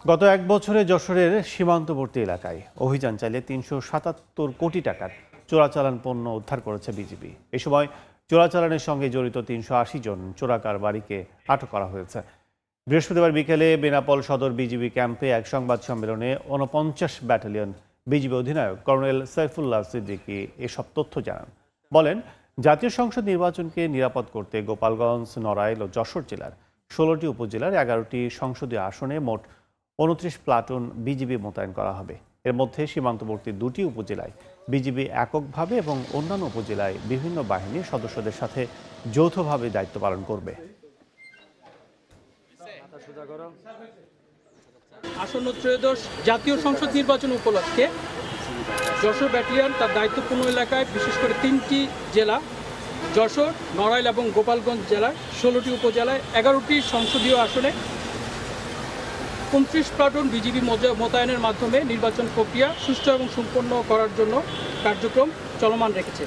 গত এক বছরে যশোরের সীমান্তবর্তী এলাকায় অভিযান চালিয়ে ৩৭৭ কোটি টাকার চোরাচালান পণ্য উদ্ধার করেছে বিজিবি। এ সময় চোরাচালানের সঙ্গে জড়িত ৩৮০ জন চোরাকারবারিকে আটক করা হয়েছে। বৃহস্পতিবার বিকেলে বেনাপোল সদর বিজিবি ক্যাম্পে এক সংবাদ সম্মেলনে ৪৯ ব্যাটালিয়ন বিজিবি অধিনায়ক কর্নেল সাইফুল্লাহ সিদ্দিকী এসব তথ্য জানান। বলেন, জাতীয় সংসদ নির্বাচনকে নিরাপদ করতে গোপালগঞ্জ, নড়াইল ও যশোর জেলার ১৬টি উপজেলার ১১টি সংসদীয় আসনে মোট ২৯ প্লাটুন বিজিবি মোতায়েন করা হবে। এর মধ্যে সীমান্তবর্তী ২টি উপজেলায় বিজিবি এককভাবে এবং অন্যান্য উপজেলায় বিভিন্ন বাহিনীর সদস্যদের সাথে যৌথভাবে দায়িত্ব পালন করবে। আসন্ন ত্রয়োদশ জাতীয় সংসদ নির্বাচন উপলক্ষে যশোর ব্যাটালিয়ন তার দায়িত্বপূর্ণ এলাকায় বিশেষ করে ৩টি জেলা যশোর, নড়াইল এবং গোপালগঞ্জ জেলার ১৬টি উপজেলায় ১১টি সংসদীয় আসনে ২৯ প্লাটুন বিজিবি মোতায়েনের মাধ্যমে নির্বাচন প্রক্রিয়া সুষ্ঠু এবং সম্পন্ন করার জন্য কার্যক্রম চলমান রেখেছে।